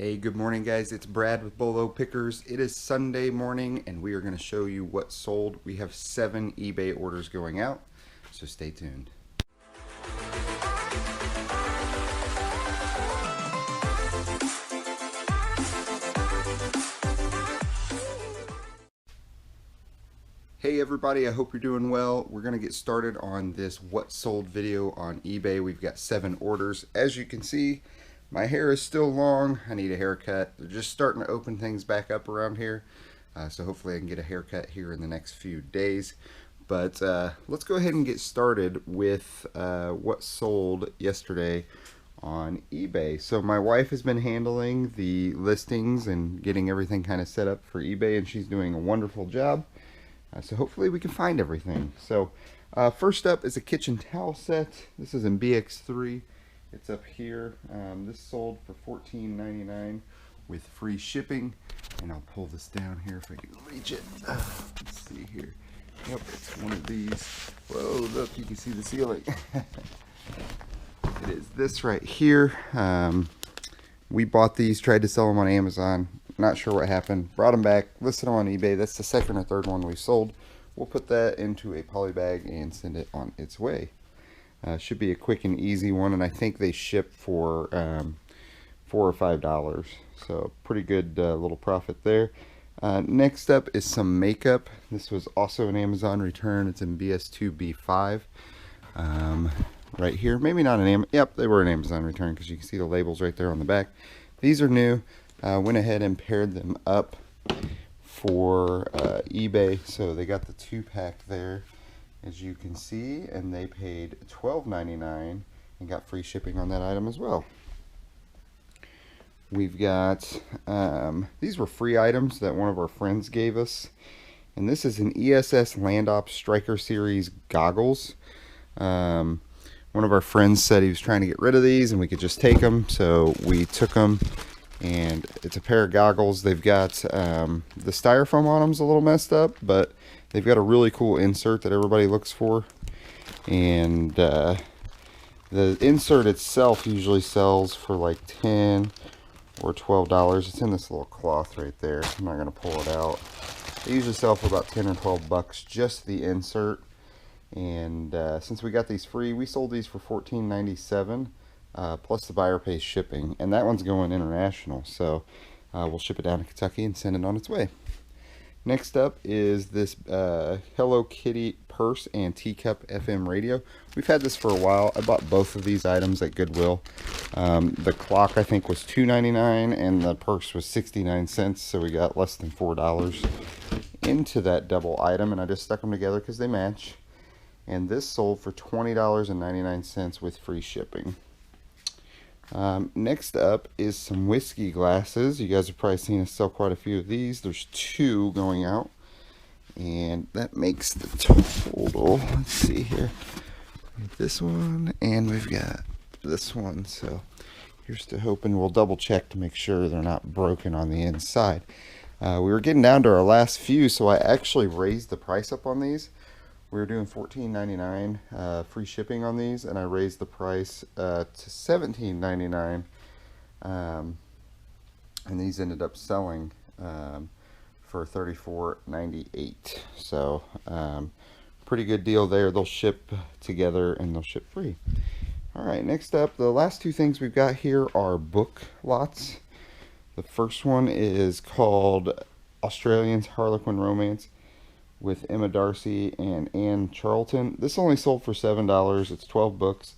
Hey, good morning, guys. It's Brad with Bolo Pickers. It is Sunday morning, and we are going to show you what sold. We have 7 eBay orders going out, so stay tuned. Hey everybody, I hope you're doing well. We're going to get started on this what sold video on eBay. We've got 7 orders. As you can see, my hair is still long. I need a haircut. They're just starting to open things back up around here. So hopefully I can get a haircut here in the next few days. But let's go ahead and get started with what sold yesterday on eBay. So my wife has been handling the listings and getting everything kind of set up for eBay, and she's doing a wonderful job. So hopefully we can find everything. So first up is a kitchen towel set. This is in BX3. It's up here. This sold for $14.99 with free shipping. And I'll pull this down here if I can reach it. Let's see here. Yep, it's one of these. Whoa, look, you can see the ceiling. It is this right here. We bought these, tried to sell them on Amazon. Not sure what happened. Brought them back, listed them on eBay. That's the second or third one we sold. We'll put that into a poly bag and send it on its way. Should be a quick and easy one, and I think they ship for $4 or $5. So pretty good little profit there. Next up is some makeup. This was also an Amazon return. It's in BS2B5. Right here. Maybe not an Amazon. Yep, they were an Amazon return because you can see the labels right there on the back. These are new. Went ahead and paired them up for eBay, so they got the 2-pack there, as you can see, and they paid $12.99 and got free shipping on that item as well. We've got these were free items that one of our friends gave us, and this is an ESS Land Ops Striker Series goggles. One of our friends said he was trying to get rid of these and we could just take them, so we took them. And it's a pair of goggles. They've got the styrofoam on them's a little messed up, but they've got a really cool insert that everybody looks for. And the insert itself usually sells for like $10 or $12. It's in this little cloth right there. I'm not going to pull it out. They usually sell for about 10 or 12 bucks, just the insert. And since we got these free, we sold these for $14.97. Plus the buyer pays shipping, and that one's going international, so we'll ship it down to Kentucky and send it on its way. Next up is this Hello Kitty purse and teacup FM radio. We've had this for a while. I bought both of these items at Goodwill. The clock I think was $2.99 and the purse was 69 cents, so we got less than $4 into that double item, and I just stuck them together because they match. And this sold for $20.99 with free shipping. Next up is some whiskey glasses. You guys have probably seen us sell quite a few of these. There's 2 going out, and that makes the total. Let's see here. We have this one, and we've got this one. So here's to hoping. We'll double check to make sure they're not broken on the inside. We were getting down to our last few, so I actually raised the price up on these. We were doing $14.99 free shipping on these, and I raised the price to $17.99, and these ended up selling for $34.98. So pretty good deal there. They'll ship together and they'll ship free. All right, next up, the last 2 things we've got here are book lots. The first one is called Australians Harlequin Romance with Emma Darcy and Anne Charlton. This only sold for $7. It's 12 books,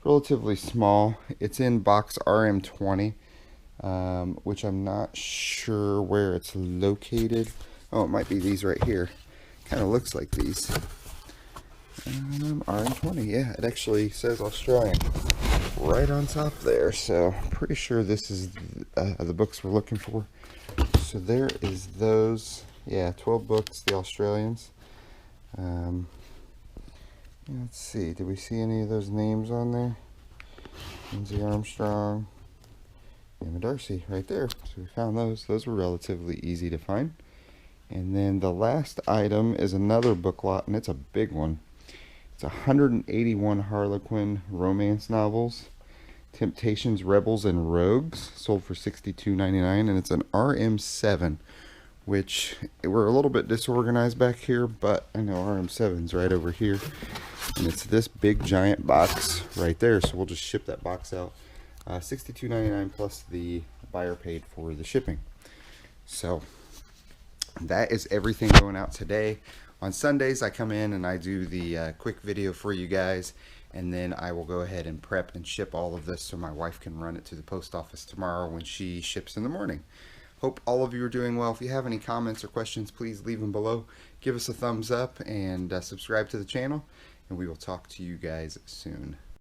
relatively small. It's in box RM20, which I'm not sure where it's located. Oh, it might be these right here. Kind of looks like these. RM20, yeah, it actually says Australian right on top there. So pretty sure this is the books we're looking for. So there is those. Yeah, 12 books, the Australians. Let's see, did we see any of those names on there? Lindsay Armstrong, Emma Darcy, right there. So we found those. Those were relatively easy to find. And then the last item is another book lot, and it's a big one. It's 181 Harlequin romance novels. Temptations, Rebels, and Rogues, sold for $62.99, and it's an RM7, which we're a little bit disorganized back here, but I know RM7's right over here, and it's this big giant box right there, so we'll just ship that box out. $62.99 plus the buyer paid for the shipping. So that is everything going out today. On Sundays I come in and I do the quick video for you guys, and then I will go ahead and prep and ship all of this so my wife can run it to the post office tomorrow when she ships in the morning. Hope all of you are doing well. If you have any comments or questions, please leave them below. Give us a thumbs up and subscribe to the channel, and we will talk to you guys soon.